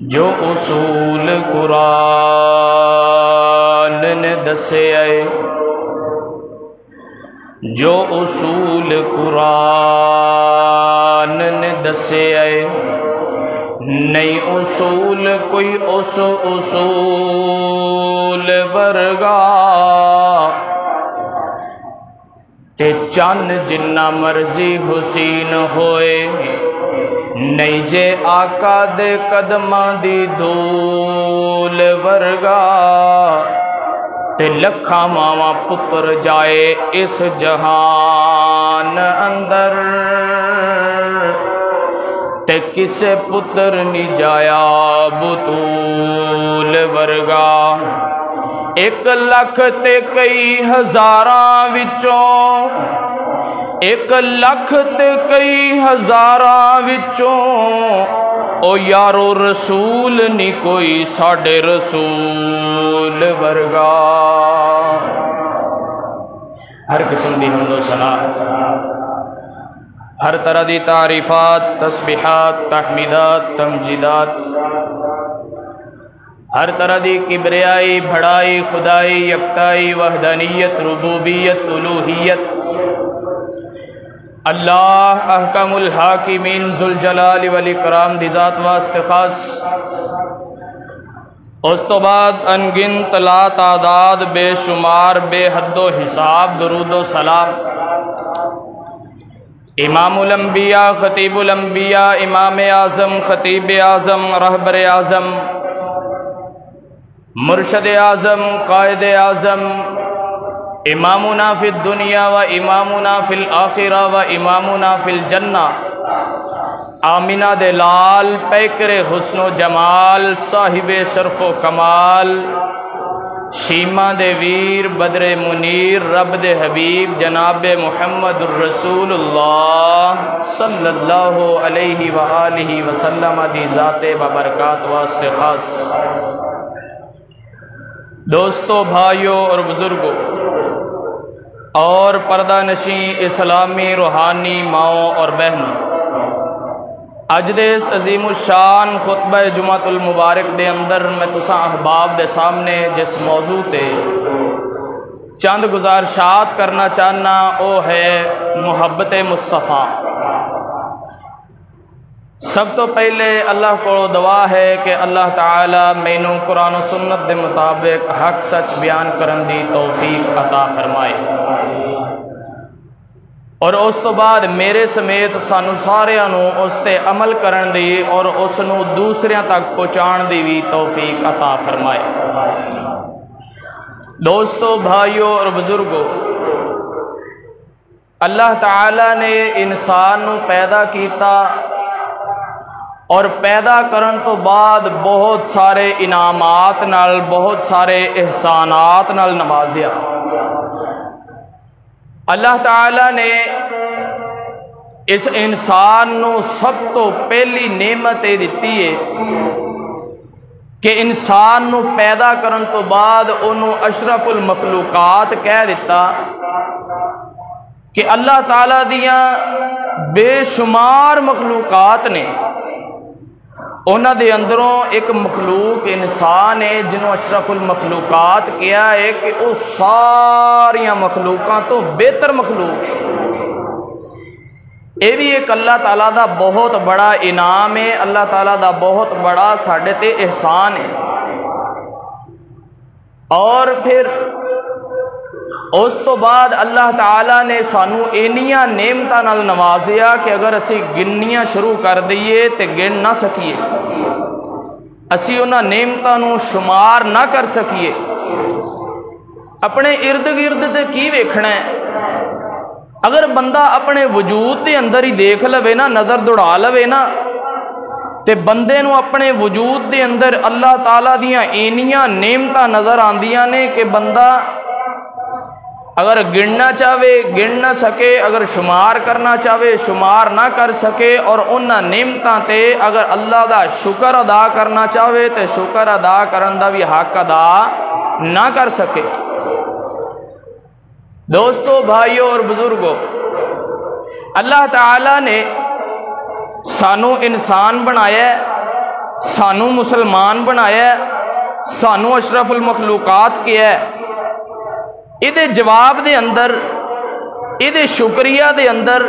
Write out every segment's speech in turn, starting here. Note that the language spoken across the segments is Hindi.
जो उसूल कुरान ने दसे आए, जो उसूल कुरान ने दसे आए, नहीं उसूल कोई उस उसूल वर्गा, ते चन्न जिन्ना मर्जी हुसीन होए, नहीं जे आका दे कदमां दी धूल वर्गा, ते लखा मावा पुत्र जाए इस जहान अंदर, ते किसे पुत्र नी जाया बतूल वर्गा। 1 लाख ते कई हजारां विचों, 1 लाख ते कई हजारां विचों, ओ यारो रसूल नी कोई साडे रसूल वर्गा। हर किस्म दी हम्दो सना, हर तरह दी तारीफात, तस्बीहात, तहमीदात, तमजीदात, हर तरह दी किबरियाई, बड़ाई, खुदाई, यकताई, वहदानियत, रुबूबियत, उलूहियत अल्लाह अहकमुल हाकिमीन जुल जलाल वल इकराम दी ज़ात वास्ते खास। उस तो बाद अनगिनत ला तादाद बेशुमार बेहद्दो हिसाब दरूदो सलाम इमामुल अंबिया, खतीबुल अंबिया, इमाम आज़म, खतीब आज़म, रहबर आज़म, मुर्शद आज़म, कायद आज़म, इमामुना फिल दुनिया व इमामुना फिल आखिरा व इमामुना फिल जन्ना, आमिना दे लाल पैकरे हुस्नो जमाल, साहिबे शरफो कमाल, शीमा दे वीर, बदरे मुनीर, रब दे हबीब जनाब मुहम्मद रसूलुल्लाह सल्लल्लाहु अलैहि व आलिहि वसल्लम दी ज़ाते बबरकात वास्ते खास। दोस्तों, भाइयों और बुजुर्गों और पर्दा नशी इस्लामी रूहानी माओं और बहनों, अज दे इस अजीमुशान खुतबा जुमातुल मुबारक दे अंदर मैं तुसा अहबाब दे सामने जिस मौजू ते चंद गुजारिशात करना चाहना वो है मुहब्बत मुस्तफ़ा। सब तो पहले अल्लाह को दुआ है कि अल्लाह ताला मैनू कुरान और सुन्नत के मुताबिक हक सच बयान करन दी तौफीक अता फरमाए, और उस तो बाद मेरे समेत सानू सारियां नू उस ते अमल करन दी और उसनू दूसरियां तक पहुँचाण दी भी तौफीक अता फरमाए। दोस्तों, भाइयों और बुजुर्गों, अल्लाह ताला ने इंसान नू पैदा किया और पैदा करन तो बाद बहुत सारे इनामात नाल, बहुत सारे एहसानात नाल नवाजिया। अल्लाह ताला ने इस इंसान नू सब तो पहली नेमत ये दिती है कि इंसान नू पैदा करन तो बाद उन्होंने अशरफुल मखलूकात कह दिता कि अल्लाह ताला दियां बेशुमार मखलूकात ने, उन्हां दे अंदरों एक मखलूक इंसान है जिन्हों अशरफुल मखलूकात किया है कि वह सारिया मखलूकों तो बेहतर मखलूक है। ये भी एक अल्लाह ताला दा बहुत बड़ा इनाम है, अल्लाह ताला दा बहुत बड़ा साडे ते एहसान है। और फिर उस तो बाद अल्लाह ताला ने सानू इन्नियां नेमतां नाल नवाजिया कि अगर असी गिननियां शुरू कर दईए तो गिन ना सकीए, असी उन्हां नेमतां नू शुमार ना कर सकीए। अपने इर्द गिर्द ते की वेखना है? अगर बंदा अपने वजूद के अंदर ही देख लवे ना, नज़र दौड़ा लवे ना, तो बंदे नू अपने वजूद के अंदर अल्लाह ताला दियां इन्नियां नेमतां नज़र आंदियां ने कि बंदा अगर गिनना चाहे गिन ना सके, अगर शुमार करना चाहे शुमार ना कर सके, और उन्हां नेमतां ते अगर अल्लाह का शुक्र अदा करना चाहे तो शुक्र अदा करन दा भी हक अदा ना कर सके। दोस्तों, भाइयों और बुजुर्गों, अल्लाह ताला ने सानू इंसान बनाया, सानू मुसलमान बनाया, सानू अशरफुल मखलूकात किया। इहदे जवाब दे अंदर, इहदे शुक्रिया दे अंदर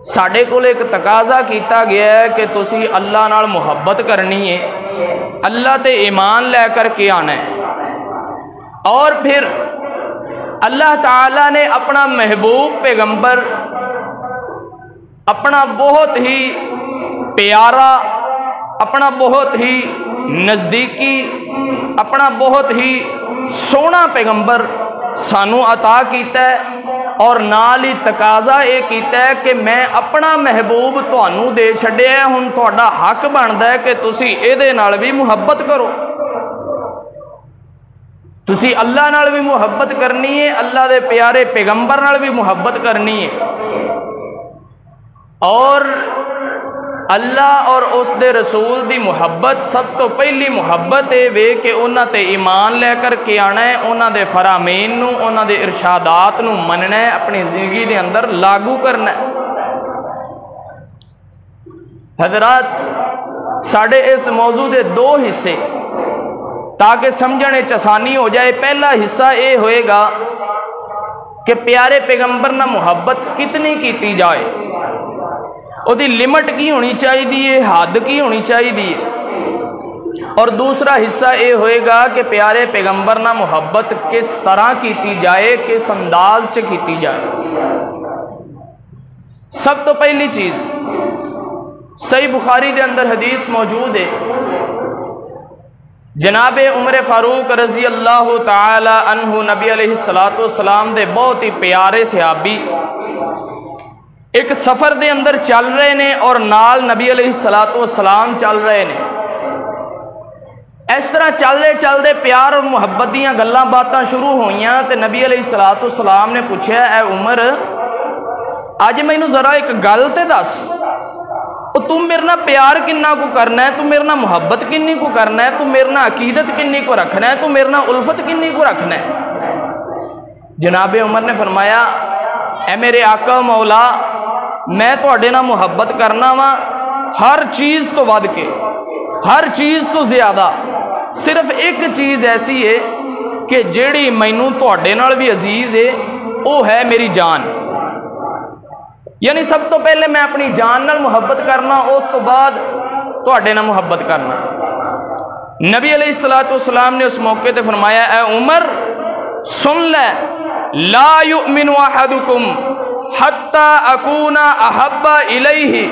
साडे कोल एक तकाजा किया गया है कि तुसी अल्लाह नाल मुहब्बत करनी है, अल्लाह ते ईमान लै करके आना है। और फिर अल्लाह ताला ने अपना महबूब पैगंबर, अपना बहुत ही प्यारा, अपना बहुत ही नज़दीकी, अपना बहुत ही सोहना पैगंबर सानू अता कीता है। और नाल ही तकाजा ये कीता है कि मैं अपना महबूब तुहानू दे छड्डिया, हुण तुहाडा हक बनदा है कि तुसी इहदे नाल भी मुहब्बत करो। तुसी अल्लाह नाल भी मुहब्बत करनी है, अल्लाह दे प्यारे पैगंबर नाल भी मुहब्बत करनी है। और अल्लाह और उसके रसूल की मुहब्बत सब तो पहली मुहब्बत है वे कि उन्हां ते ईमान लै करके आना है, उन्हां दे फरामीन नूं, उन्हां दे इरशादात नूं मनना है, अपनी जिंदगी के अंदर लागू करना है। हजरात, साढ़े इस मौजू के दो हिस्से ताकि समझने च आसानी हो जाए। पहला हिस्सा ये होएगा कि प्यारे पैगंबर नाल मुहब्बत कितनी की जाए, उसकी लिमिट की होनी चाहिए, हद की होनी चाहिए। और दूसरा हिस्सा ये होएगा कि प्यारे पैगंबर नाल मुहब्बत किस तरह की जाए, किस अंदाज से की जाए। सब तो पहली चीज़, सही बुखारी के अंदर हदीस मौजूद है, जनाब उमर फारूक रजी अल्लाह ताला अन्हु नबी अलैहिस्सलातु वस्सलाम दे बहुत ही प्यारे सहाबी एक सफ़र के अंदर चल रहे ने और नाल नबी अलैहिस्सलातु वस्सलाम चल रहे ने। इस तरह चलते चलते प्यार और मुहब्बत दीयां गल्लां बातां शुरू होईयां ते नबी अलैहिस्सलातु वस्सलाम ने पूछा, ऐ उमर, अज मैनू जरा एक गल ते दस, तू मेरे ना प्यार किन्ना को करना है, तू मेरे ना मुहब्बत किन्नी को करना है, तू मेरे ना अकीदत किन्नी को रखना है, तू मेरे ना उल्फत किन्नी को रखना है। जनाब उमर ने फरमाया, ऐ मेरे आका मौला, मैं तुहाडे नाल मुहब्बत करना वा हर चीज़ तो वध के, हर चीज़ तो ज़्यादा। सिर्फ एक चीज़ ऐसी है कि जिहड़ी मैनू तुहाडे नाल भी अजीज़ है, वो है मेरी जान। यानी सब तो पहले मैं अपनी जान नाल मुहब्बत करना, उस तो बाद तुहाडे नाल मुहब्बत करना। नबी अलैहिस्सलातु वस्सलाम ने उस मौके ते फरमाया, ऐ उमर सुन ले, ला युमिनु अहदुकुम हत्ता अकूना अहब्बा इलैहि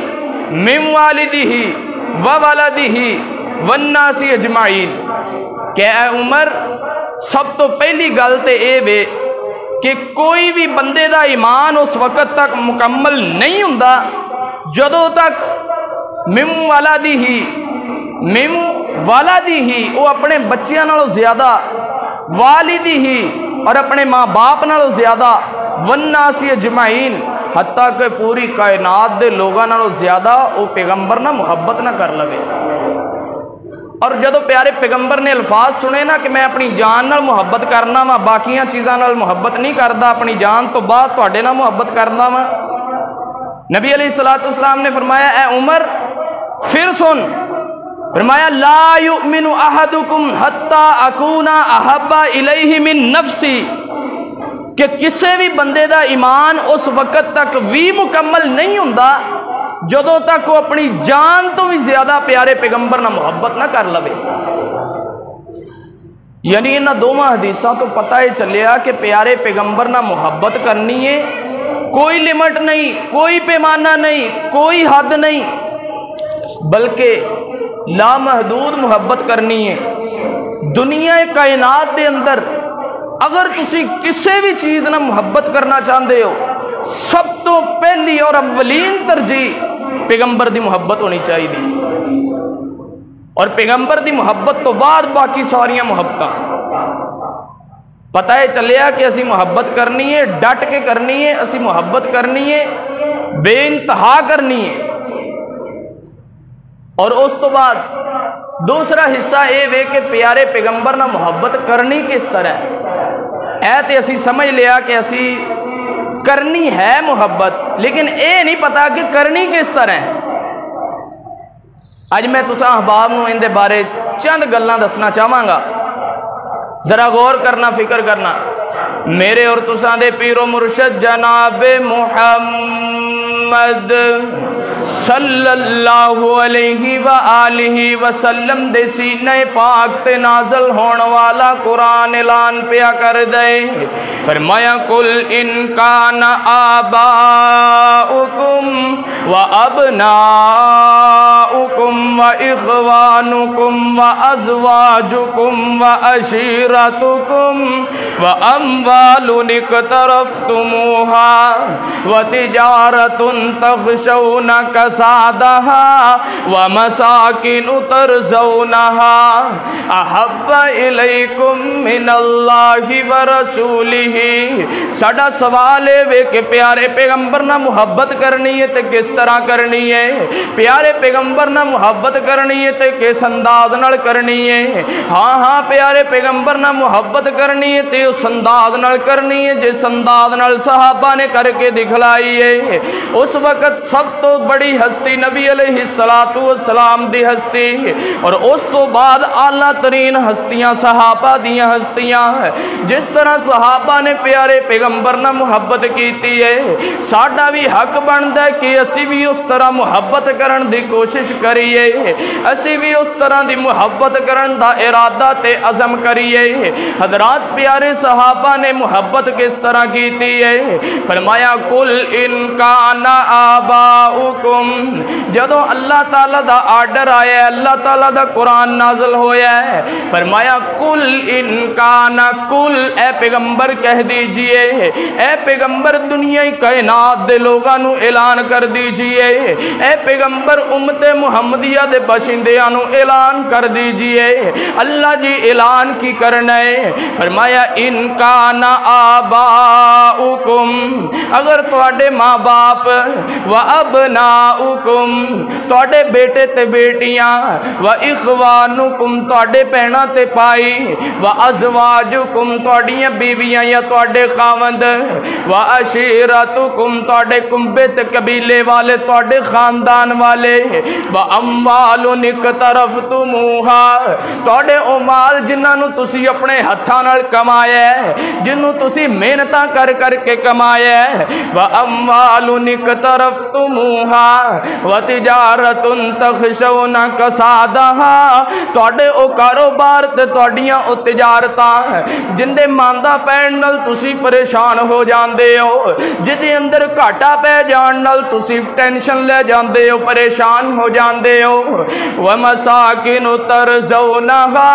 मिन वालिदिही व वलदिही वन्नासी अजमाइन। क्या ऐ उमर, सब तो पहली गल तो ये वे कि कोई भी बंदे का ईमान उस वक़्त तक मुकम्मल नहीं हुंदा जदों तक मिम वालादी ही वो अपने बच्चों नालों ज़्यादा, वालिदी ही और अपने माँ बाप नालों ज़्यादा, वन्नासी अजमाइन हत्ता कि पूरी कायनात के लोगों नालों ज़्यादा वो पैगंबर ना मुहब्बत ना कर लवे। और जदों प्यारे पैगंबर ने अल्फाज सुने ना कि मैं अपनी जान नाल मुहब्बत करना वा, बाकियां चीज़ों नाल मुहब्बत नहीं करता, अपनी जान तो बाद तुहाडे नाल मुहब्बत करना वा, नबी अलैहिस्सलातु वस्सलाम ने फरमाया, ऐ उमर फिर सुन, फरमाया, ला युमिनु अहदुकुम हत्ता अकूना अहब्बा इलैहि मिन नफ्सी, कि किसी भी बंदे का ईमान उस वक़्त तक भी मुकम्मल नहीं हुंदा जदों तक वो अपनी जान तो भी ज्यादा प्यारे पैगंबर ना मुहब्बत ना कर लवे। यानी इन्हां दोवां हदीसां तो पता ही चलिया कि प्यारे पैगंबर ना मुहब्बत करनी है, कोई लिमिट नहीं, कोई पैमाना नहीं, कोई हद नहीं, बल्कि लामहदूद मुहब्बत करनी है। दुनिया कायनात के अंदर अगर तुसी किसी भी चीज़ ना मुहब्बत करना चाहते हो, सब तो पहली और अव्वलीन तरजीह पैगंबर की मुहब्बत होनी चाहिए, और पैगंबर की मुहब्बत तो बाद बाकी सारिया मुहब्बत। पता है चलिया कि असी मुहब्बत करनी है, डट के करनी है, असी मुहब्बत करनी है, बेइंतहा करनी है। और उस तो बाद दूसरा हिस्सा ये वे कि प्यारे पैगंबर ना मुहब्बत करनी किस तरह है। तो असी समझ लिया कि असी करनी है मुहब्बत, लेकिन ये नहीं पता कि करनी किस तरह। अज मैं तुसां अहबाब नूं इहदे बारे चंद गल्लां दसना चाहांगा। जरा गौर करना, फिक्र करना। मेरे और तुसां दे पीरो मुर्शद जनाब मुहम्मद सल्लल्लाहु अलैहि व आलिहि वसल्लम दे सीने पाक ते नाज़िल होने वाला कुरान ऐलान पिया कर दे। फरमाया कुल इन काना आबाउकुम व अबनाउकुम व इख्वानुकुम व अज़वाजुकुम व अशीरतुकुम व अम्वालुन इक़्तरफ़्तुमूहा व तिजारतुन तख़शौना कसादहा व मसाकिनु तरज़ौनहा अहब्बा इलैकुम मिनल्लाहि व रसूलिही। साडा सवाल है वे कि प्यारे पैगंबर ना मुहब्बत करनी है तो किस तरह करनी है? प्यारे पैगंबर ना मुहब्बत करनी है तो किस अंदाज नाल करनी है? हाँ हाँ, प्यारे पैगंबर ना मुहब्बत करनी है तो उस अंदाज नाल करनी है जिस अंदाज नाल सहाबा ने करके दिखलाई है। उस वक्त सब तो बड़ी हस्ती नबी अलैहिस्सलातु वस्सलाम दी हस्ती, और उस तो बाद आला तरीन हस्तियां सहाबा दियां हस्तियां। जिस तरह सहाबा ने प्यारे पैगंबर नाल मुहब्बत कीती है, साडा भी हक बनदा कि असी भी उस तरह मुहब्बत करन दी कोशिश करिए, असी भी उस तरह दी मुहब्बत करन दा इरादा ते अज़म करिए। हज़रात, प्यारे सहाबा ने मुहब्बत किस तरह कीती है? फरमाया कुल इन काना आबाउकुम। जदों अल्लाह ताला दा आर्डर आया, अल्लाह ताला दा कुरान नाज़िल होया है, फरमाया कुल इन काना, कुल ए पैगंबर कह दीजिए, ए पैगंबर दुनिया कायनात दे लोगां नू ऐलान कर दीजिए, ए पैगंबर उम्मते मुहम्मदिया दे बशिंदियां नू ऐलान कर दीजिए। अल्लाह जी ऐलान की करना है? फरमाया इन काना आबाउकुम, अगर तुहाडे माँ बाप, व अबनाउकुम तुहाडे बेटे ते बेटियां, व इख्वानुकुम तुहाडे भैणां ते भाई, व अज़वाजुकुम तुहाडियां बीवियां या तुहाडे खावंद, व अशीरतुकुम तुहाडे कुंबे ते कबीले वाले, तुहाडे खानदान वाले, व अम्वालुन इक़्तरफ़्तुमूहा तुहाडे ओ माल जिन्हां नूं तुसीं अपने हत्थां नाल कमाया है, जिन्हों तुसीं मेहनतां कर करके कमाया है, व अम्वालुन इक़्तरफ़्तुमूहा व तिजारतुन तख़शौना कसादहा तुहाडे ओ कारोबार ते तुहाडियां ओ तिजारतां जिंदे मांदा पैण नाल तुसीं परेशान हो जांदे हो, जिहदे अंदर घाटा पै जाण नाल तुसीं टेंशन ले जांदे हो, परेशान हो जांदे हो। व मसाकिनु तरज़ौनहा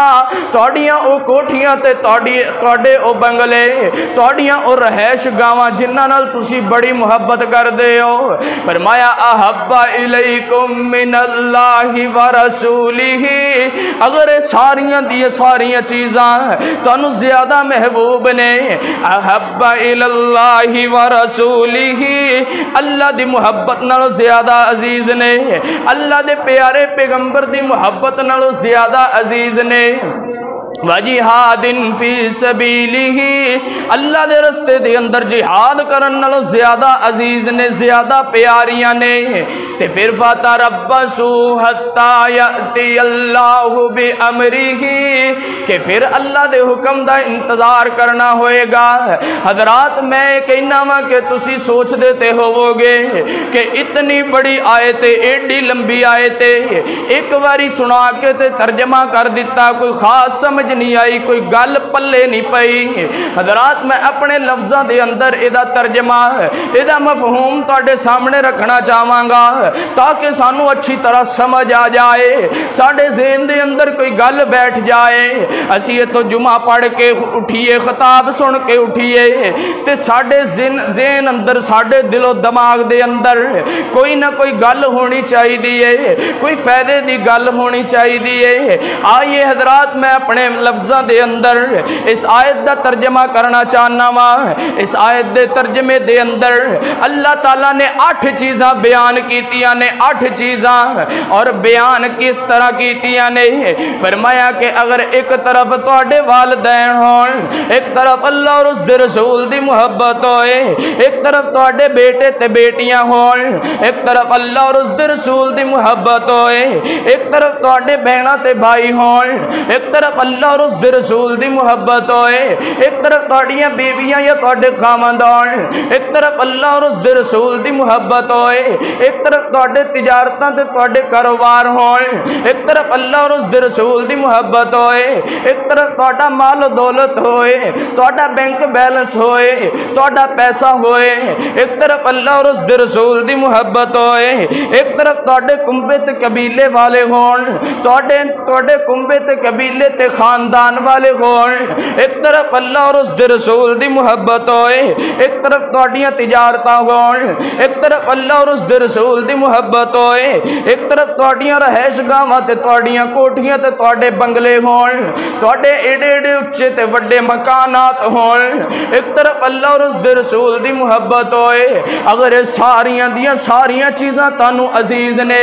तुहाडियां ओ कोठियां ते तुहाडे ओ बंगले, तुहाडियां ओ रहैश गावां जिन्हां नाल तुसीं बड़ी मुहब्बत करदे हो। फरमाया अहब्बा इलैकुम मिनल्लाहि व रसूलिही, अगर सारियां दी सारियां चीज़ां तुहानूं ज़्यादा महबूब ने, अहब्बा इलल्लाहि व रसूलिही, अल्लाह दी मुहब्बत नालों ज़्यादा अजीज़ ने, अल्लाह दे प्यारे पैगंबर दी मुहब्बत नालों ज़्यादा अजीज़ ने। वजिहादिन फी सबीलिही, अल्लाह दे रस्ते दे अंदर जिहाद करन नालों ज़्यादा अजीज़ ने, ज़्यादा प्यारियां ने। ते फिर फतरब्बसू हत्ता यअती अल्लाहु बि अमरिही, कि फिर अल्लाह दे हुक्म दा इंतज़ार करना होएगा। हज़रात, मैं कहना वा कि तुसी सोचदे ते होवोगे कि इतनी बड़ी आयत, एडी लंबी आयत एक बारी सुना के ते तर्जमा कर दिता, कोई खास समझ नहीं आई, कोई गल पल्ले नहीं पई। हज़रात, मैं अपने लफ्ज़ों के अंदर इहदा तर्जमा, इहदा मफहूम तुहाडे सामने रखना चाहांगा ताकि सानू अच्छी तरह समझ आ जाए, साडे ज़हन दे अंदर कोई गल बैठ जाए। असी तो जुमा पढ़ के उठिए, खिताब सुन के उठिए, ते साडे ज़हन अंदर, साडे दिलो दिमाग दे अंदर कोई ना कोई गल होनी चाहिए, कोई फायदे की गल होनी चाहिए। आइए हज़रात, मैं अपने लफ्ज़ों के अंदर इस आयत का तर्जमा करना चाहना वा। इस आयत के तर्जमे के अंदर अल्लाह ताला ने 8 चीज़ां बयान कीतियां ने, 8 चीज़ां, और बयान किस तरह कीतियां ने। फरमाया कि अगर एक तरफ तुहाडे वालिदैन होण, एक तरफ अल्लाह और उसदे रसूल दी मुहब्बत होए, एक तरफ तुहाडे बेटे ते बेटियां होण, एक तरफ अल्लाह और उसदे रसूल दी मुहब्बत होए, एक तरफ तुहाडे बहना ते भाई होण, एक तरफ अल्लाह और उसदे रसूल दी मुहब्बत होए, एक तरफ तुहाडियां बीवियां या तुहाडे खामंद होण, एक तरफ अल्लाह और उसदे रसूल दी मुहब्बत होए, एक तरफ तुहाडे तिजारतां ते तुहाडे कारोबार होण, एक तरफ अल्लाह और उसदे रसूल दी मुहब्बत होए, एक तरफ तुहाडा माल दौलत होए, तुहाडा बैंक बैलेंस होए, तुहाडा पैसा होए, एक तरफ अल्लाह और उसदे रसूल दी मुहब्बत होए, एक तरफ तुहाडे कुंबे ते कबीले वाले होण, तुहाडे कुंबे ते कबीले ते खानदान वाले होण, एक तरफ अल्लाह और उसदे रसूल दी मुहब्बत होए, एक तरफ तुहाडियां तिजारतां होण, एक तरफ अल्लाह और उसदे रसूल दी मुहब्बत होए, एक तरफ तुहाडियां रहैशगाहां ते तुहाडियां कोठियां ते तुहाडे बंगले होण, तुहाडे एडे एडे उच्चे ते वड्डे मकानात होण, एक तरफ अल्लाह और उसदे रसूल दी मुहब्बत होए। अगर ये सारियां दियां सारियां चीज़ां तानू अजीज ने,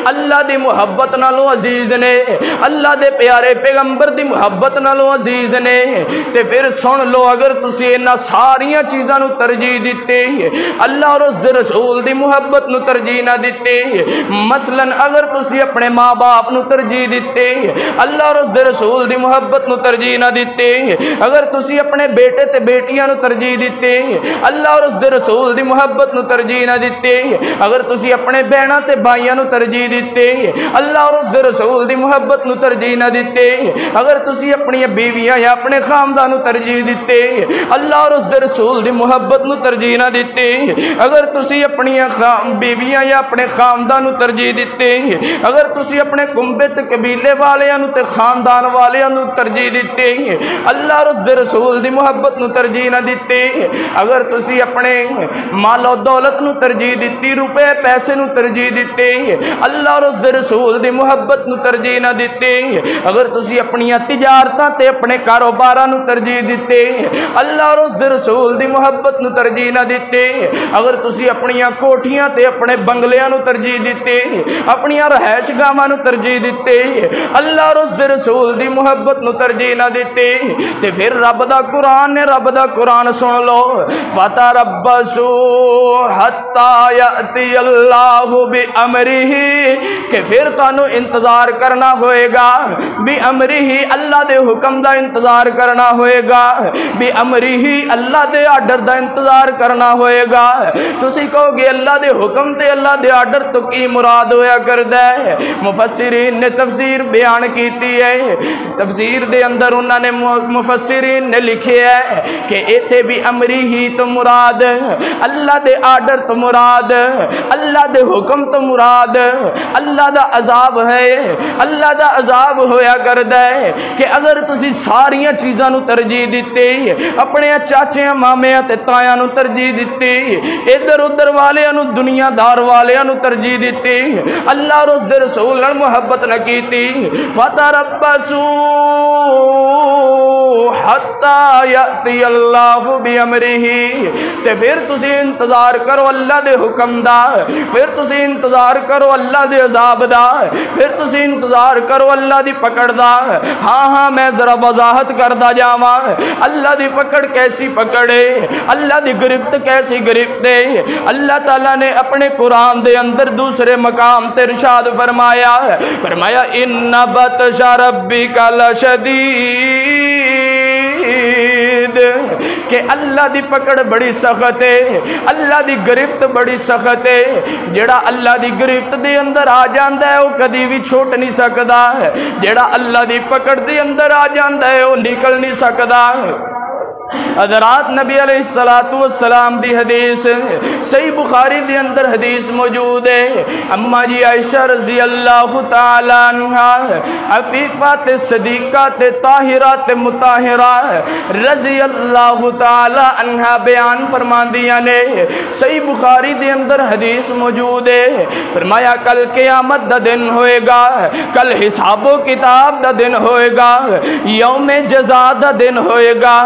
अल्लाह दी मुहब्बत नालों अजीज ने, अल्लाह दे प्यारे पैगंबर दी मुहब्बत नालों अजीज ने, ते फिर सुन लो, अगर तुसी इन्हां सारियां चीज़ां नू तरजीह दित्ती, अल्लाह और उसदे रसूल दी मुहब्बत नू तरजीह ना दित्ती, मसलन अगर तुसी अपने माँ बाप नू तरजीह दित्ती, अल्लाह और उसदे रसूल दी मुहब्बत नू तरजीह ना दित्ती, अगर तुसी अपने बेटे ते बेटियां नू तरजीह दित्ती, अल्लाह और उसदे रसूल दी मुहब्बत नू तरजीह ना दित्ती, अगर तुसी अपने बहना ते भाइयां नू तरजीह दित्ती, अल्लाह और उसदे रसूल दी मुहब्बत नू तरजीह ना दित्ती, अगर तुसी अपनी बीवियां या अपने खामदान नू तरजीह दित्ती, अल्लाह और उसदे रसूल दी मुहब्बत नू तरजीह ना दित्ती, अगर तुसी अपनी बीवियां या अपने खामदान नू तरजीह दित्ती, अगर तुसी अपने कुंबे ते कबीले वालियां नू ते खानदान वालियां नू तरजीह दित्ती, अल्लाह और उसदे रसूल दी मुहब्बत नू तरजीह ना दित्ती, अगर तुसी अपने मालो दौलत नू तरजीह दित्ती, रुपए पैसे नू तरजीह दित्ती, अल्लाह और उसदे रसूल दी मुहब्बत नू तरजीह ना दित्ती, अगर तुसी अपनियां तिजारतां ते अपने कारोबारां नू तरजीह दित्ती, अल्लाह और उसदे रसूल दी मुहब्बत नू तरजीह ना दित्ती, अगर तुसी अपनियां कोठियां ते अपने बंगलियां नू तरजीह दित्ती, अपनियां रहैशगाहां नू तरजीह दित्ती, अल्लाह और उसदे रसूल दी मुहब्बत नू तरजीह ना दित्ती, ते फिर रब दा कुरान ने, रब दा कुरान सुन लो, फतरब्बसू हत्ता याती अल्लाहु बि अमरिही, कि फिर तुहानू इंतजार करना होएगा, बि अमरिही, अल्लाह दे हुक्म दा इंतजार करना होएगा, बि अमरिही, अल्लाह दे आर्डर दा इंतजार करना होएगा। तुसी कहोगे अल्लाह दे हुक्म ते अल्लाह दे आर्डर तो की मुराद होया करदा है? मुफस्सिरीन ने तफसीर बयान कीती है, तफसीर दे अंदर उन्होंने मुफस्सिरीन ने लिखे है कि इत्थे भी अमरिही तो मुराद अल्लाह दे आर्डर तो मुराद, अल्लाह दे हुक्म तो मुराद अल्लाह दा अजाब है। अल्लाह दा अजाब होया करदा है कि अगर तुसी सारियां चीज़ां नू तरजीह दित्ती, अपने चाचियां मामियां ते तायां नू तरजीह दित्ती, इधर उधर वालियां नू दुनियादार वालियां नू तरजीह दित्ती, अल्लाह और उसदे रसूल नाल मुहब्बत न कीती, फतरब्बसू हत्ता याती अल्लाहु बि अमरिही, ते फिर तुसी इंतजार करो अल्लाह दे हुक्म दा, फिर तुसी इंतजार करो अल्लाह दे अजाब दा, फिर तुसी इंतजार करो अल्लाह दी पकड़ दा। हाँ हाँ, मैं जरा वजाहत करदा जावां, अल्लाह दी पकड़ कैसी पकड़ है, अल्लाह दी गिरफ्त कैसी गिरफ्त है। अल्लाह ताला ने अपने कुरान दे अंदर दूसरे मकाम ते इरशाद फरमाया, फरमाया इन्ना बतशा रब्बिका लशदीद, कि अल्लाह दी पकड़ बड़ी सख्त है, अल्लाह दी गिरफ्त बड़ी सख्त है। जेड़ा अल्लाह दी गिरफ्त दे अंदर आ जाता है वह कभी भी छुट नहीं सकता, जेड़ा अल्लाह दी पकड़ दे अंदर आ जाता है वह निकल नहीं सकता। हज़रात नबी अलैहिस्सलातु वस्सलाम दी हदीस सही बुखारी दे अंदर हदीस मौजूद है। अम्मा जी आयशा रज़ी अल्लाह तआला अन्हा अफीफा ते सदीका ते ताहिरा ते मुताहिरा रज़ी अल्लाह तआला अन्हा बयान फरमांदियां ने, सही बुखारी दे अंदर हदीस मौजूद है। फरमाया कल क़यामत दा दिन होएगा, कल हिसाबो किताब दा दिन होएगा, यौमे जज़ा दा दिन होएगा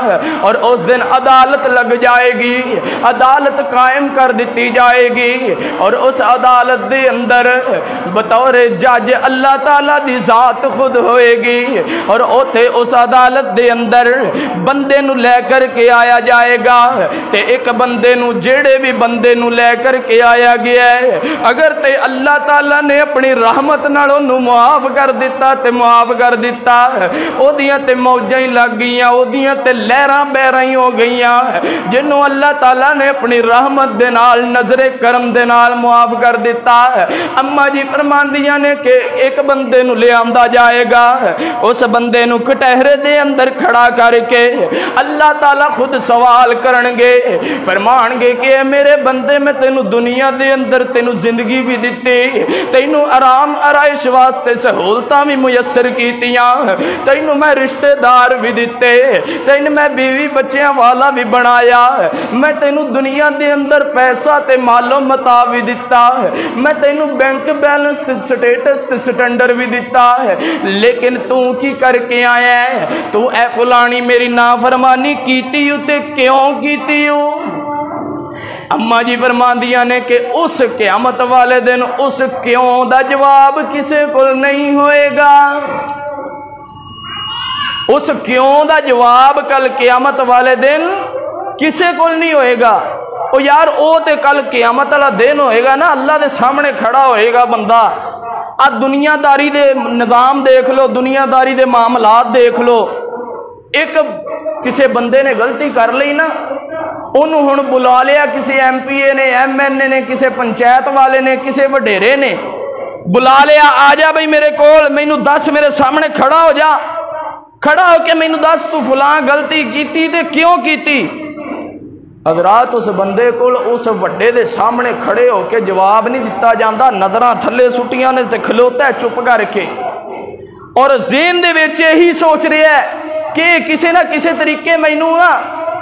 और उस दिन अदालत लग जाएगी, अदालत कायम कर दी जाएगी और उस अदालत दे अंदर बतौर जज अल्लाह ताला दी जात खुद होएगी और उथे उस अदालत दे अंदर बंदे नू लेकर के आया जाएगा। ते एक बंदे नू जेड़े भी बंदे नू लेकर के आया गया है, अगर ते अल्लाह ताला ने अपनी रहमत नाल ओनू मुआफ कर दिता ते मुआफ कर दिता, ओदियां ते मौजां ही लग गईयां, ओदियां ते लहरां बहरां ही हो गईयां। जिन्हों अल्लाह ताला ने अपनी रहमत दे नाल नजरे करम दे नाल मुआफ कर दिता। अम्मा जी फरमांदियां ने कि एक बंदे नू ले आंदा जाएगा, उस बंदे नू कटहरे दे अंदर खड़ा करके अल्लाह ताला खुद सवाल करनगे, फरमानगे कि मेरे बंदे मैं तेनू दुनिया दे अंदर तेनू जिंदगी भी दिती, तेनू आराम आराइश वास्ते सहूलतां भी मुयसर कीतियां, तेनू मैं रिश्तेदार भी दिते, तेन मैं बीवी बच्चियां वाला भी बनाया, मैं तेनू दुनिया दे अंदर पैसा ते मालो मता भी दिता, मैं तेनू बैंक बैलेंस ते स्टेटस ते स्टैंडर्ड भी दिता, लेकिन तू की करके आया है? तू ए फलानी मेरी नाफरमानी कीती ते क्यों कीती? अम्मा जी फरमांदियां ने कि उस क़यामत वाले दिन उस क्यों दा जवाब किसे को नहीं होएगा। उस क्यों दा जवाब कल क़यामत वाले दिन किसे को नहीं होएगा। ओ यार ओ ते कल क़यामत वाला दिन होएगा ना, अल्लाह दे सामने खड़ा होएगा बंदा। आ दुनियादारी दे निज़ाम देख लो, दुनियादारी दे मामलात देख लो। एक किसी बंदे ने गलती कर ली ना, उन्होंने हुण बुला लिया किसी MP ने, MNA ने, किसी पंचायत वाले ने, किसी वडेरे ने बुला लिया, आ जा बई मेरे कोल, मैनू दस, मेरे सामने खड़ा हो जा, खड़ा होके मैनू दस तू फलां गलती की ते क्यों की। हज़रात उस बंदे को उस वड्डे दे सामने खड़े होके जवाब नहीं दिता जाता, नज़रां थले सुटियां ने ते खलोता है चुप करके, और ज़हन दे विच यही सोच रहा है कि किसी ना किसी तरीके मैनू ना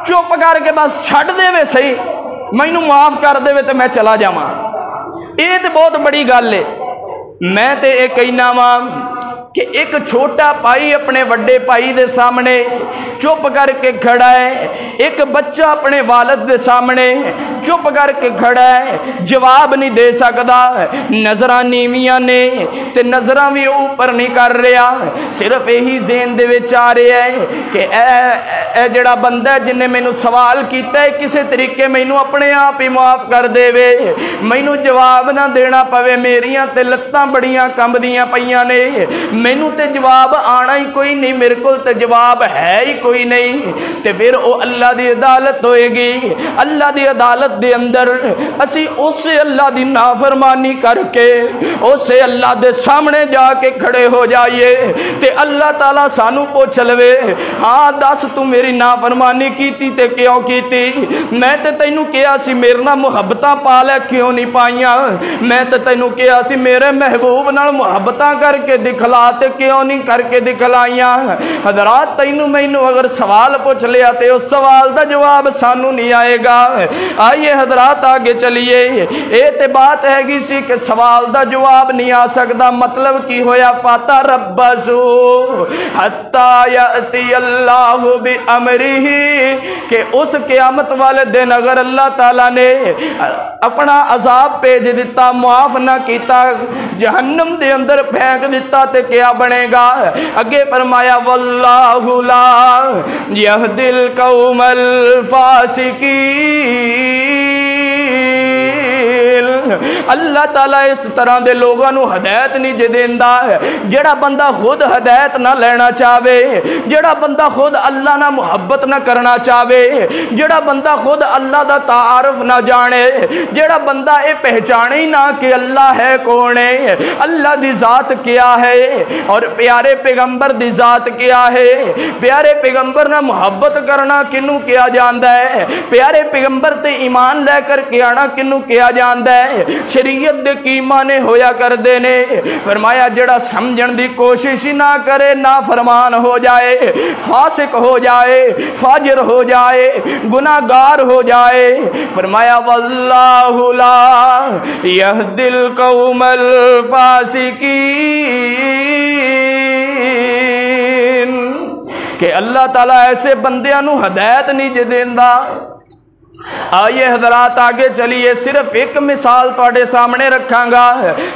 चुप करके बस छड्ड देवे, सही मैनू माफ़ कर देवे तो मैं चला जावां। ये तो बहुत बड़ी गल है। मैं तो ये कहना वा कि एक छोटा भाई अपने बड़े भाई के सामने चुप करके खड़ा है, एक बच्चा अपने वालिद के सामने चुप करके खड़ा है, जवाब नहीं दे सकता। नज़रां नीवियां ने ते नज़रां भी ऊपर नहीं कर रहा, सिर्फ यही ज़हन दे विच आ रहा है कि ए जिहड़ा बंदा है जिन्हें मैनू सवाल किया है, किसी तरीके मैनू अपने आप ही माफ़ कर देवे, मैनू जवाब ना देना पवे। मेरियां ते लत्तां बड़ियां कंबदियां पईयां ने, मैनू ते जवाब आना ही कोई नहीं, मेरे को ते जवाब है ही कोई नहीं। ते फिर वो अल्लाह की अदालत होएगी, अल्लाह की अदालत दे अंदर असी उस अल्लाह की नाफरमानी करके उस अल्लाह के सामने जाके खड़े हो जाइए ते अल्लाह ताला सानू पूछ लवे, हाँ दस तू मेरी नाफरमानी की ते क्यों की? मैं तो तेनू कहा सी मेरे नाल मुहब्बतां पा लै, क्यों नहीं पाइया? मैं तो तेनू कहा सी मेरे महबूब नाल मुहब्बतां करके दिखला ते क्यों नहीं करके दिखलाइया? हज़रात तैनू मैनू अगर सवाल पूछ लिया तो उस सवाल का जवाब सानू नहीं आएगा। आइए हज़रात आगे चलिए। ये तो बात हैगी सी कि सवाल का जवाब नहीं आ सकता, मतलब की होया फाता रब्बसू हत्ता याती अल्लाहु बि अमरिही, कि उस क़यामत वाले दिन अगर अल्लाह ताला ने अपना अजाब भेज दिता, मुआफ ना किया, जहन्नम दे अंदर फेंक दिता तो क्या बनेगा? अगे फरमाया वल्लाहु ला यहदिल कौमल फासिकीन, अल्लाह ताला इस तरह के लोगों को हदायत नहीं जे देंदा जेड़ा बंदा खुद हदायत ना लेना चाहे, जेड़ा बंदा खुद अल्लाह ना मुहब्बत ना करना चाहे, जेड़ा बंदा खुद अल्लाह का तारफ ना जाने, जेड़ा बंदा ये पहचाने ही ना कि अल्लाह है कौन है, अल्लाह दी जात क्या है और प्यारे पैगंबर दी जात क्या है, प्यारे पैगंबर ना मुहब्बत करना किनू किया जाता है, प्यारे पैगंबर ते ईमान लैकर के आना किनू किया जाता है, शरीयत दे की माने होया करदे ने। फरमाया जेड़ा समझण दी कोशिश ही ना करे ना फरमान हो जाए, फासिक हो जाए, फाजिर हो जाए, गुनाहगार हो जाए। फरमाया वल्लाहु ला यहदिल कौमल फासिकीन कि अल्लाह ताला ऐसे बंदियां नू हदायत नहीं जे देंदा। आइए हजरात आगे चलिए, सिर्फ एक मिसाल तुहाडे सामने रखांगा।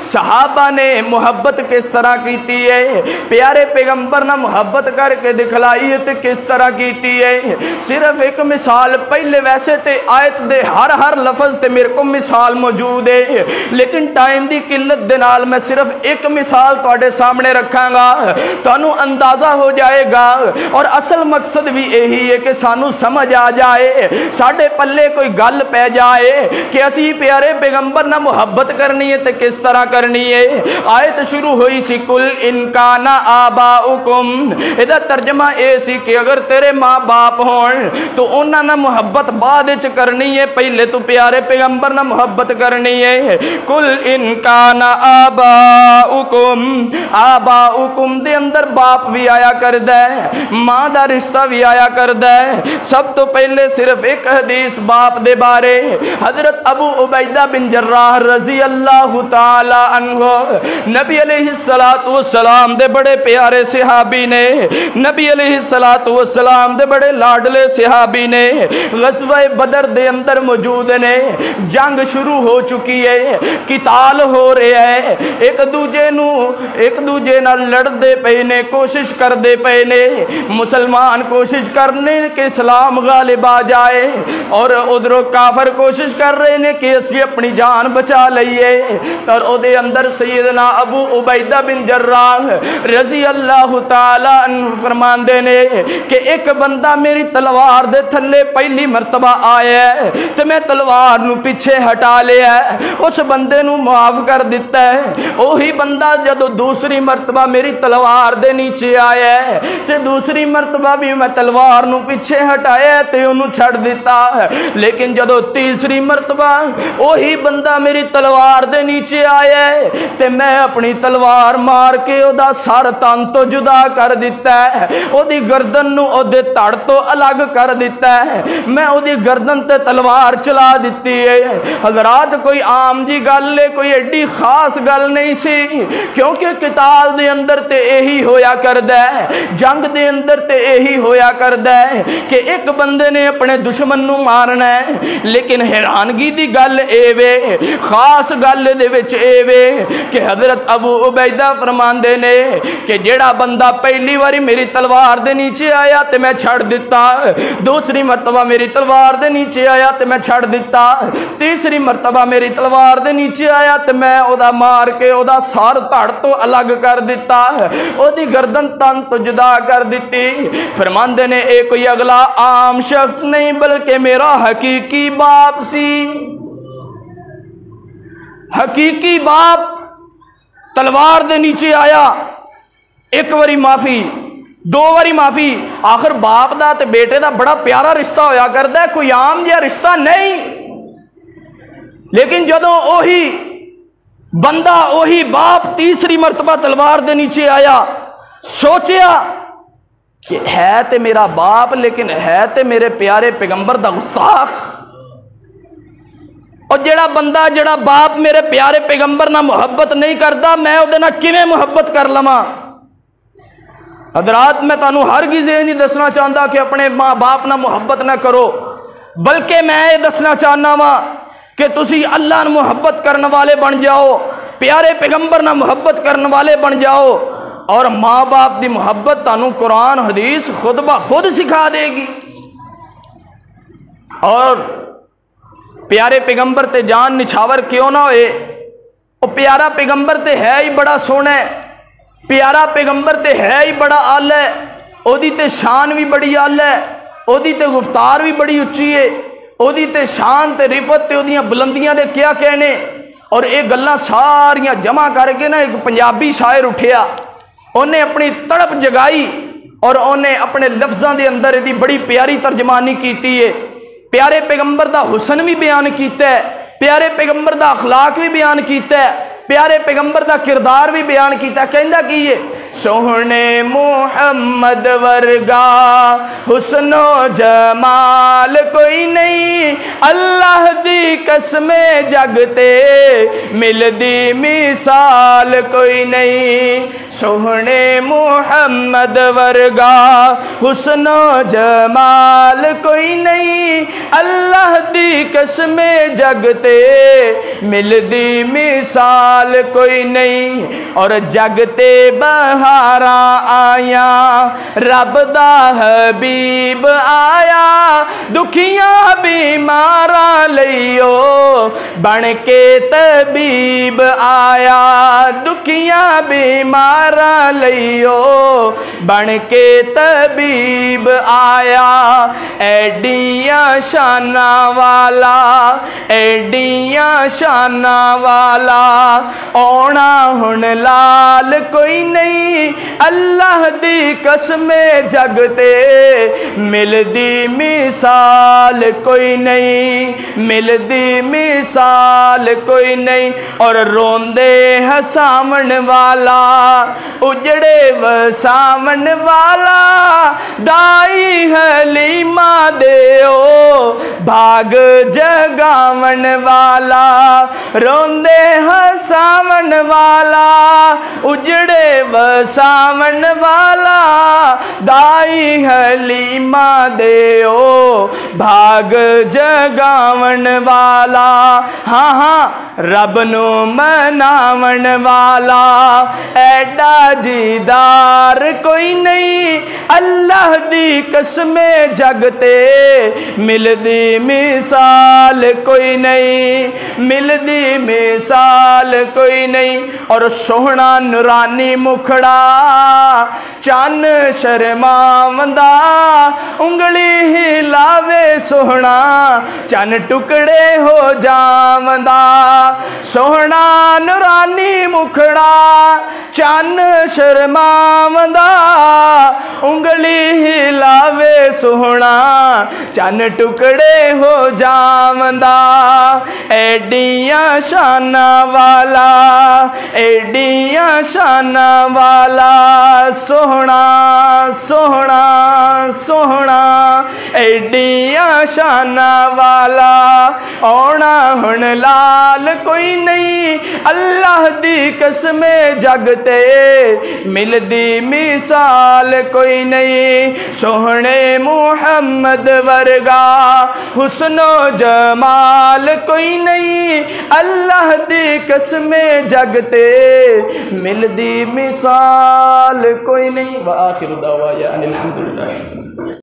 सहाबा ने मुहब्बत किस तरह की है, प्यारे पैगंबर ना मुहब्बत करके दिखलाई है तो किस तरह की है। सिर्फ एक मिसाल, पहले वैसे तो आयत दे हर लफज ते मेरे को मिसाल मौजूद है, लेकिन टाइम की किल्लत दे नाल मैं सिर्फ एक मिसाल तुहाडे सामने रखांगा, तुहानू अंदाजा हो जाएगा। और असल मकसद भी यही है कि सानू समझ आ जाए, साडे पल्ले कोई गल पै जाए कि असी प्यारे पैगंबर ना मुहब्बत करनी है तो किस तरह करनी है। आयत शुरू हुई सी कुल इनकाना आबाउकुम, इहदा तर्जमा ये सी कि अगर तेरे माँ बाप होन तो उन्हां नाल मुहब्बत बाद विच करनी है, पहले तो प्यारे पैगंबर ना मुहब्बत करनी है। कुल इनकाना आबाउकुम, आबाउकुम दे अंदर बाप भी आया करदा है, माँ दा रिश्ता भी आया करदा है। सब तो पहले सिर्फ एक हदीस बाप दे बारे, हजरत अबू उबैदा बिन जर्राह रजी अल्लाह ताला अन्हु, नबी अलैहिस्सलातु वस्सलाम दे बड़े प्यारे सहाबी ने, नबी अलैहिस्सलातु वस्सलाम दे बड़े लाडले सहाबी ने, गज़वा बदर दे अंदर मौजूद ने। जंग शुरू हो चुकी है, किताल हो रहा है, एक दूजे नाल लड़दे पे ने, कोशिश करदे पे ने। मुसलमान कोशिश करने के इस्लाम गालिब आ जाए और उधरों काफर कोशिश कर रहे ने कि असी अपनी जान बचा लईए। और उहदे अंदर सैयदना अबू उबैदा बिन जर्राह रजी अल्लाह ताला अन्हु फरमांदे ने कि एक बंदा मेरी तलवार दे थल्ले पहली मरतबा आया है ते मैं तलवार नू पीछे हटा लिया, उस बंदे नू माफ कर दिता है। वही बंदा जदों दूसरी मरतबा मेरी तलवार दे नीचे आया है ते दूसरी मरतबा भी मैं तलवार नू पीछे हटाया ते उन्होंने छड़ दिता। लेकिन जदों तीसरी मरतबा वही बंदा मेरी तलवार दे नीचे आया है ते मैं अपनी तलवार मार के ओदा सर तन तो जुदा कर दिता है, ओदी गर्दन नू ओदे धड़ तो अलग कर दिता है, मैं ओदी गर्दन ते तलवार चला दिती है। हजरात कोई आम जी गल है, कोई एडी खास गल नहीं सी, क्योंकि किताल दे अंदर ते यही होया करदा है, जंग दे अंदर ते यही होया करदा है कि एक बंदे ने अपने दुश्मन नू मारना है। लेकिन हैरानगी दी गल एवे, खास गल दे विच एवे कि हजरत अबू उबैदा फरमांदे ने कि जेड़ा बंदा पहली बारी मेरी तलवार दे नीचे आया ते मैं छड़ दिता, दूसरी मरतबा मेरी तलवार दे नीचे आया ते मैं छड़ दिता, तीसरी मरतबा मेरी तलवार दे नीचे आया ते मैं ओदा मार के ओदा सर धड़ तो अलग कर दिता, ओदी गर्दन तन तो जुदा कर दिती। फरमांदे ने ये कोई अगला आम शख्स नहीं बल्कि मेरा हकीकी बाप सी। हकीकी बाप तलवार दे नीचे आया, एक बारी माफी, दो बारी माफी, आखिर बाप दा ते बेटे दा बड़ा प्यारा रिश्ता होया करदा है, कोई आम जिहा रिश्ता नहीं। लेकिन जदों ओही बंदा ओही बाप तीसरी मरतबा तलवार दे नीचे आया, सोचिया कि है ते मेरा बाप लेकिन है ते मेरे प्यारे पैगंबर दा गुस्ताख, और जेड़ा बंदा जेड़ा बाप मेरे प्यारे पैगंबर ना मुहब्बत नहीं करता, मैं उहदे नाल किवें मुहब्बत कर लवां। हजरात मैं तुहानू हरगिज़ ये नहीं दसना चाहता कि अपने माँ बाप ना मुहब्बत ना करो, बल्कि मैं ये दसना चाहना वा कि तुसी अल्लाह नाल मुहब्बत करने वाले बन जाओ, प्यारे पैगंबर नाल मुहब्बत करने वाले बन जाओ, और माँ बाप की मुहब्बत तुहानू कुरान हदीस खुद ब खुद सिखा देगी। और प्यारे पैगंबर ते जान निछावर क्यों ना होए। वो प्यारा पैगंबर ते है ही बड़ा सोहना है, प्यारा पैगंबर ते है ही बड़ा आला है, ओदी ते शान भी बड़ी आला है, ओदी ते गुफ्तार भी बड़ी उच्ची है, ओदी ते शान ते रिफत ते ओदियां बुलंदियां दे क्या कहने। और ये गल्लां सारियां जमा करके ना एक पंजाबी शायर उठिया, उन्हें अपनी तड़प जगाई और उन्हें अपने लफ्ज़ों के अंदर यदि बड़ी प्यारी तर्जमानी की है। प्यारे पैगंबर दा हुसन भी बयान किया है, प्यारे पैगंबर दा अखलाक भी बयान किया है, प्यारे पैगंबर दा किरदार भी बयान किया। कहंदा की है, सोहने मुहम्मद वर्गा हुस्नो जमाल कोई नहीं, अल्लाह दी कसमे जगते मिलदी मिसाल कोई नहीं। सोहने मुहम्मद वर्गा हुस्नो जमाल कोई नहीं, अल्लाह दी कसमे जगते मिलदी मिसाल कोई नहीं। और जगते बहारा आया रब दा हबीब आया, दुखियां बीमारा लियो बन के तबीब आया, दुखियां बीमारा लियो बन के तबीब आया। एडिया शाना वाला, एडिया शाना वाला औना हुन लाल कोई नहीं, अल्लाह दी कसमे जगते मिलदी मिसाल कोई नहीं, मिलदी मिसाल कोई नहीं। और रोंदे हसावन वाला उजड़े वसावन वाला, दाई हलीमा देओ भाग जगावन वाला। रोंदे हसावन वाला उजड़े वसावन वाला, दाई हलीमा देओ भाग जगावन वाला। हाँ हाँ रब नू मनावन वाला, एडा जीदार कोई नहीं, अल्लाह दी कसमे जगते मिलदी मिसाल कोई नहीं, मिलदी मिसाल कोई नहीं। और सोहना नूरानी मुखड़ा चन शर्मावंदा, उंगली हिलावे सोहना चन टुकड़े हो जावंदा। सोहना नूरानी मुखड़ा चन शर्मावंदा, उंगली हिलावे सोहना चन टुकड़े हो जावंदा। एडिया शाना वाला, एडिया शाना वाला सोहना सोहना सोहना, एडिया शाना वाला औना हुन लाल कोई नहीं, अल्लाह दी कसमे जगते मिलदी मिसाल कोई नहीं। सोहने मुहम्मद वर्गा हुस्नो जमाल कोई नहीं, अल्लाह दी कसमे जगते मिलदी मिसाल कोई नहीं। व आखिर दावा या अनिल हम्दुलिल्लाह।